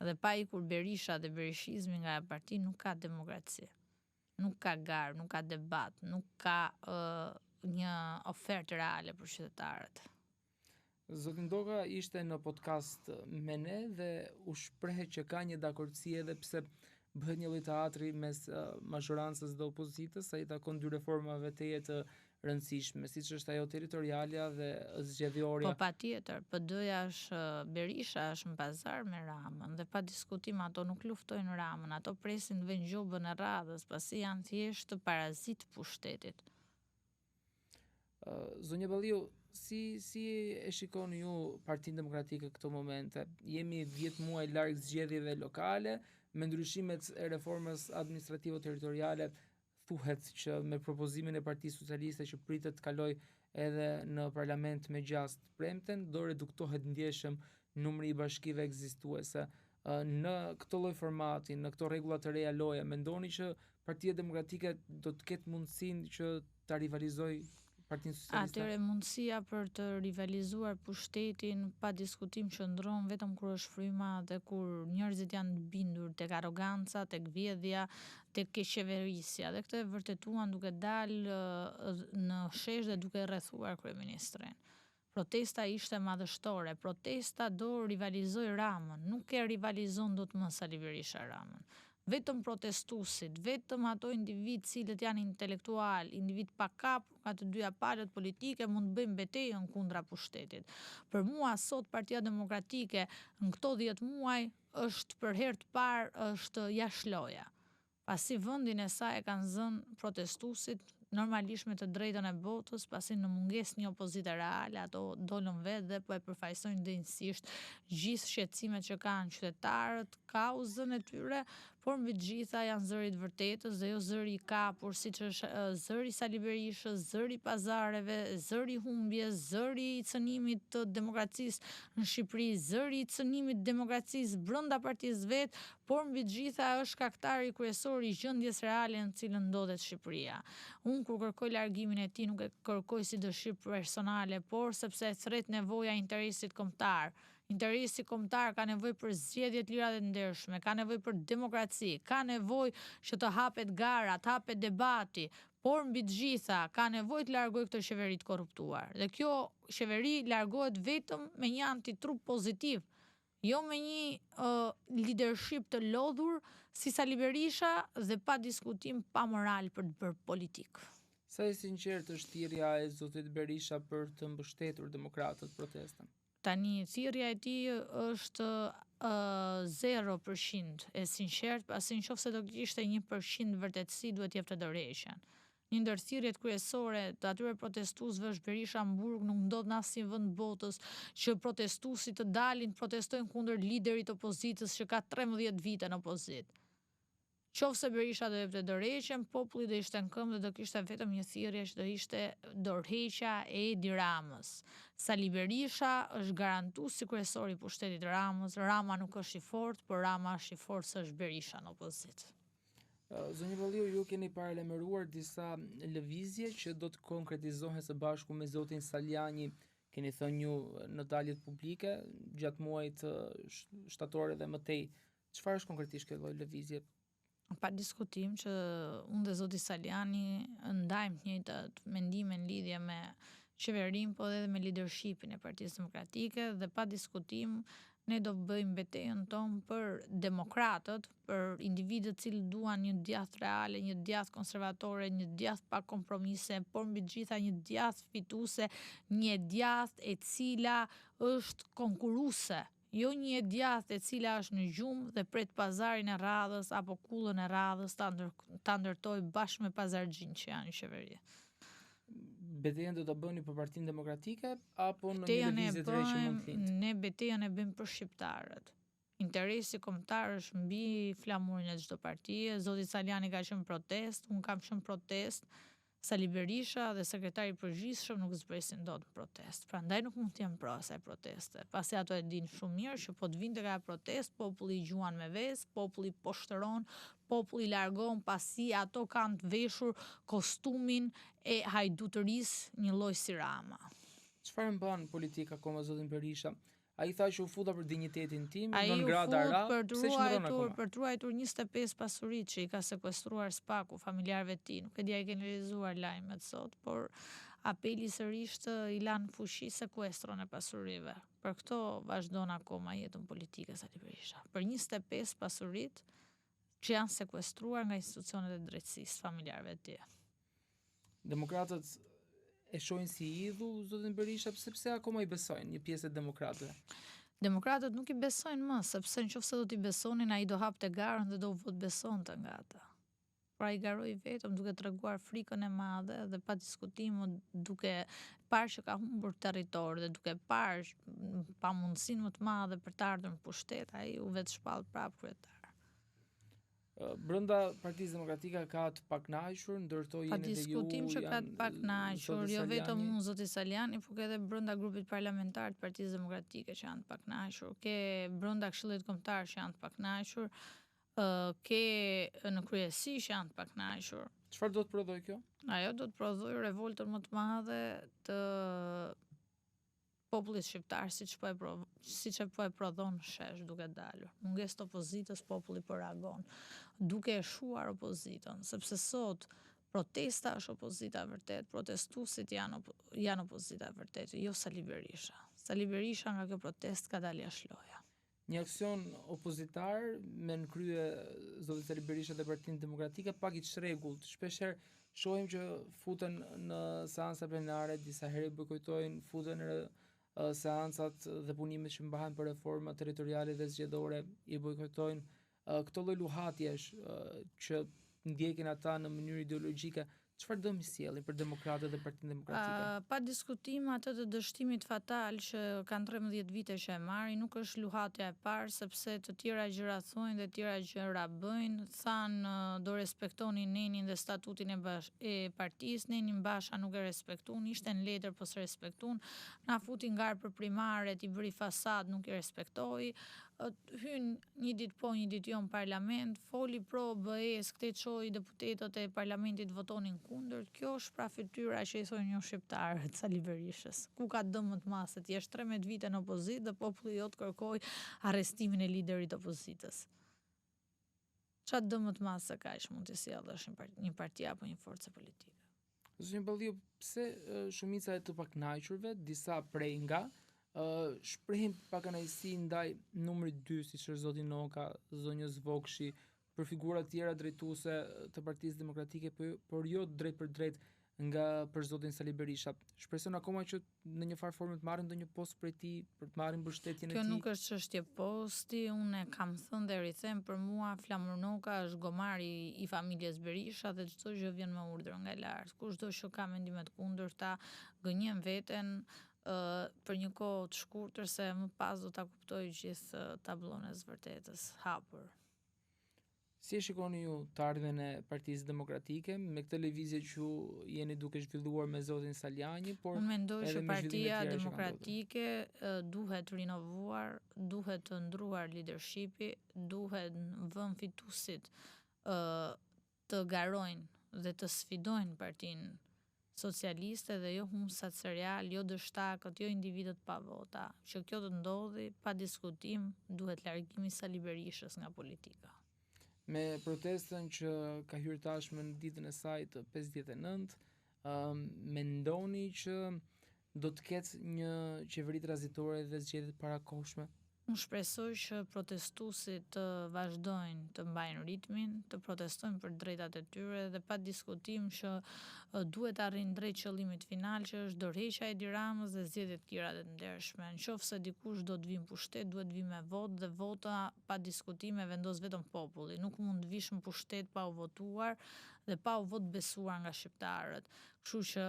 Dhe pa ikur Berisha dhe berishizmi nga parti nuk ka demokraci. Nuk ka garë, nuk ka debat, nuk ka një ofertë reale për qytetarët. Zotin Doka ishte në podcast me ne dhe u shpreh që ka një dakordsi edhe pse bëhet një lloj teatri mes mazhorancës dhe opozitës, ai takon dy reformave të rëndësishme, siç është ajo territorialja dhe zgjedhjorja. Po patjetër, PD-ja është Berisha është në pazar me Ramën dhe pa diskutim ato nuk luftojnë Ramën, ato presin të vënë gjobën e radhës, pasi janë thjesht parazit pushtetit. Zonja Balliu, si e shikoni ju Partinë Demokratike këto momente? Jemi 10 muaj larg zgjedhjeve lokale, me ndryshimet e reformës administrativo-territoriale thuhet që me propozimin e Partisë Socialiste që pritet të kaloj edhe në parlament me gjast premten, do reduktohet ndjeshëm numri i bashkive ekzistuese. Në këto lloj formati, në këto rregulla të reja loje, mendoni që Partia Demokratike do të ketë mundësinë që ta rivalizojë Partinë Socialiste? Atëre mundësia për të rivalizuar pushtetin pa diskutim qëndron vetëm kur është fryma dhe kur njerëzit janë të bindur tek arroganca, tek vjedhja, tek keqeverisja. Dhe këtë e vërtetuan duke dalë në shesh dhe duke rrethuar kryeministrin. Protesta ishte madhështore, protesta do rivalizoj Ramën, nuk e rivalizon dot më Sali Berisha Ramën. Vetëm protestuesit, vetëm ato individ cilët janë intelektual, individ pa kapur nga të dyja palët politike mund të bëjmë betejën kundra pushtetit. Për mua sot Partia Demokratike në këto 10 muaj është për herë të parë është jashtëloja. Pasi vendin e saj e kanë zënë protestuesit normalisht me të drejtën e botës, pasi në mungesë një opozitë reale, ato dolën vetë dhe po e përfaqësojnë dinjësisht gjithë shqetësimet që kanë qytetarët, kauzën e tyre, por mbi të gjitha janë zëri të vërtetës dhe jo zëri i kapur, siç është zëri Sali Berishës, zëri i pazareve, zëri i humbjes, zëri i cënimit të demokracisë në Shqipëri, zëri i cënimit të demokracisë brenda partisë vet, por mbi të gjitha është kaktari kryesor i gjendjes reale në cilën ndodhet Shqipëria. Unë kur kërkoj largimin e tij nuk e kërkoj si dëshirë personale, por sepse e thret nevoja e interesit kombëtar. Interesi kombëtar ka nevojë për zgjedhje të lira dhe ndershme, ka nevojë për demokraci, ka nevojë që të hapet gara, të hapet debati, por mbi të gjitha ka nevojë të largojë këtë qeveri të korruptuar. Dhe kjo qeveri largohet vetëm me një antitrup pozitiv, jo me një leadership të lodhur si Sali Berisha dhe pa diskutim, pa moral për të bërë politikë. Sa e sinqertë është thirrja e zotit Berisha për të mbështetur demokratët protestën? Tani, thirrja e tij është 0% e sinqertë, pasi nëse do kishte 1% vërtetësi duhet jepte dorëheqjen. Një ndër thirrjet kryesore të atyre protestuesve është Berisha në Burg, nuk ndodh në asnjë vend botës që protestuesit të dalin të protestojnë kundër liderit të opozitës që ka 13 vite në opozitë. Qofse Berisha do jepte dorëheqjen, populli do ishte në këmbë dhe do kishte vetëm një thirrje që do ishte dorëheqja e Edi Ramës. Sali Berisha është garantuesi kryesor i pushtetit Ramës. Rama nuk është i fortë, por Rama është i fortë se është Berisha në opozitë. Zonjë Balliu, ju keni paralajmëruar disa lëvizje që do të konkretizohen së bashku me zotin Saliani, keni thënë ju në daljet publike gjatë muajit shtator dhe mëtej. Çfarë është konkretisht kjo lloj lëvizje? Pa diskutim që unë dhe zoti Saliani ndajmë të njëjtat mendime në lidhje me qeverinë, po edhe me leadershipin e Partisë Demokratike dhe pa diskutim ne do bëjmë betejën tonë për demokratët, për individët cilë duan një djathtë reale, një djathtë konservatore, një djathtë pa kompromise, por mbi të gjitha një djathtë fituese, një djathtë e cila është konkurruese. Jo një djathtë e cila është në gjumë dhe pret pazarin e radhës apo kullën e radhës ta ndërtoj bashkë me pazargjin që janë në qeveri. Betejën do ta bëni për Partinë Demokratike apo në një lëvizje të re që mund të thinte? Ne betejën e bëjmë për shqiptarët. Interesi kombëtar është mbi flamurin e çdo partie. Zoti Saliani ka qenë protest, unë kam qenë protest. Sali Berisha dhe sekretari i përgjithshëm nuk zbresin dot në protest. Prandaj nuk mund të jem pro asaj proteste. Pasi ato e dinë shumë mirë që po të vinte ka protest, populli i gjuan me vezë, populli po shtron, populli largon pasi ato kanë të veshur kostumin e hajdutërisë një lloj si Rama. Çfarë mban politika akoma zotin Berisha? Ai tha që u futa për dinjitetin tim, Ai non u grata fut ra, për pse qëndron akoma? për të ruajtur 25 pasuritë që i ka sekuestruar Spaku familjarëve të tij. Nuk e di a i keni lexuar lajmet sot, por apeli sërish të i lanë fuqi sekuestron e pasurive. Për këto vazhdon akoma jetën politike Sali Berisha. Për 25 pasuritë që janë sekuestruar nga institucionet e drejtësisë familjarëve të tij. Demokratët e shohin si idhull zotin Berisha, sepse akoma i besojnë një pjesë e demokratëve. Demokratët nuk i besojnë më, sepse nëse do t'i besonin, ai do hapte garën dhe do u vot besonte nga ata. Pra i garoi vetëm duke treguar frikën e madhe dhe pa diskutim, duke parë që ka humbur territor dhe duke parë pa mundësinë më të madhe për të ardhur në pushtet, ai u vetë shpall prapë kryetar. Brenda Partisë Demokratike ka të pakënaqur, ndërto Pa jeni dhe ju diskutim që ka të pakënaqur, jo vetëm unë zoti Saliani, por edhe brenda grupit parlamentar të Partisë Demokratike që janë të pakënaqur, ke brenda Këshillit Kombëtar që janë të pakënaqur, ke në kryesi që janë të pakënaqur. Çfarë do të prodhoj kjo? Ajo do të prodhojë revoltën më të madhe të popullit shqiptar, siç po e prodhon shesh duke dalur. Mungesë të opozitës, populli po reagon, duke e shuar opozitën, sepse sot protesta është opozita e vërtet, protestuesit janë opozita e vërtet, jo Sali Berisha. Sali Berisha nga kjo protestë ka dalë jashtë loja. Një aksion opozitar me në krye zoti Sali Berisha dhe Partinë Demokratike pak i çrregullt. Shpeshherë shohim që futen në seanca plenare, disa herë bojkotojnë, futen në seancat dhe punimet që mbahen për reforma territoriale dhe zgjedhore, i bojkotojnë. Këto lloj luhatjesh që ndjekin ata në mënyrë ideologjike, çfarë dëmi sjellin për demokratët dhe Partinë Demokratike? Pa diskutim atë të dështimit fatal që kanë 13 vite që e marrin, nuk është luhatja e parë, sepse të tjera gjëra thojnë dhe të tjera gjëra bëjnë. Thanë do respektonin Nenin dhe statutin e partisë, Nenin Basha nuk e respektun, ishte në letër po se respektun, na futin garë për primaret, i bëri fasad, nuk i respektoi. Hyn një ditë po, një ditë jo në parlament, foli pro BE-s, këtej çoi deputetët e parlamentit votonin kundër. Kjo është pra fytyra që i thonë jo shqiptarët Sali Berishës. Ku ka dëm më të madh se ti je 13 vite në opozitë dhe populli jot kërkoi arrestimin e liderit opozitës. Çfarë dëm më të madh se kaq mund të sjellësh një parti apo një forcë politike? Zonjë Balliu, pse shumica e të pakënaqurve, disa prej nga shprehin pakënaqësi ndaj numrit 2, siç është zoti Noka, zonjës Vokshi, për figura tjera drejtuese të Partisë Demokratike, por jo drejt për drejt për zotin Sali Berisha. Shpreson akoma që në një farë formë të marrin ndonjë post prej tij, për të marrë mbështetjen e tij. Kjo nuk është çështje posti, unë kam thënë dhe rithem, për mua Flamur Noka është gomari i familjes Berisha dhe çdo gjë vjen me urdhër nga lart. Kushdo që ka mendime të kundërta, gënjen veten për një kohë të shkurtër, se më pas do ta kuptoj gjithë tablon e së vërtetës hapur. Si e shikoni ju të ardhmen e Partisë Demokratike me këtë lëvizje që jeni duke zhvilluar me zotin Saliani, por unë mendoj që Partia tjera Demokratike duhet rinovuar, duhet të ndruar leadershipi, duhet vënë fituesit të garojnë dhe të sfidojnë Partinë Socialiste dhe jo humsat serial, jo dështakët, jo individët pa vota. Që kjo të ndodhi, pa diskutim, duhet largimi Sali Berishës nga politika. Me protestën që ka hyrë tashmë në ditën e saj të 59, mendoni që do të ketë një qeveri tranzitore dhe zgjedhje të parakohshme? Unë shpresoj që protestuesit të vazhdojnë të mbajnë ritmin, të protestojnë për drejtat e tyre dhe pa diskutim që duhet arrin drejt qëllimit final, që është dorëheqja e Edi Ramës dhe zgjedhjet tjera të ndershme. Nëse dikush do të vinë pushtet, duhet vi me votë dhe vota pa diskutime vendos vetëm populli. Nuk mund të vish në pushtet pa u votuar dhe pa u vot besuar nga shqiptarët. Kështu që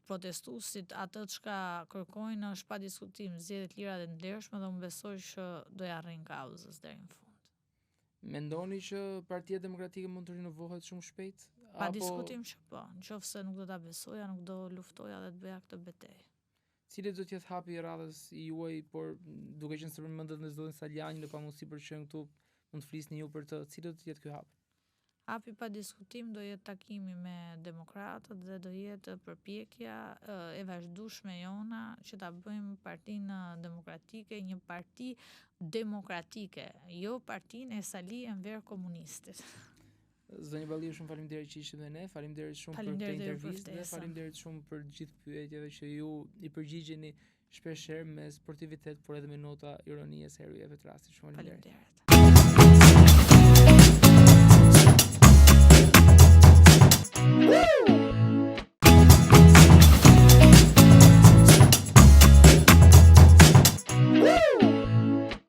protestuesit atë çka kërkojnë është pa diskutim zgjedhje të lira dhe ndershme dhe unë besoj që do ja arrin kauzës deri në fund. Mendoni që Partia Demokratike mund të rinovohet shumë shpejt? Pa diskutim që po, nëse nuk do ta besoja, nuk do luftoja dhe të bëja këtë betejë. Cili do të jetë hapi i radhës i juaj, por duke qenë se përmendet në zotin Saliani në pamundësi për që këtu mund të flisni ju për të, cili do të jetë ky hap? Hapi pa diskutim do jetë takimi me demokratët dhe do jetë përpjekja e vazhdueshme jona që ta bëjmë Partinë Demokratike një parti demokratike, jo partinë e Sali Enver komunistit. Zonjë Balliu, shumë faleminderit që ishit me ne, faleminderit shumë për këtë intervistë dhe faleminderit shumë për gjithë pyetjeve që ju i përgjigjeni shpeshherë me sportivitet, por edhe me nota ironie se herujeve të rastit. Shumë faleminderit.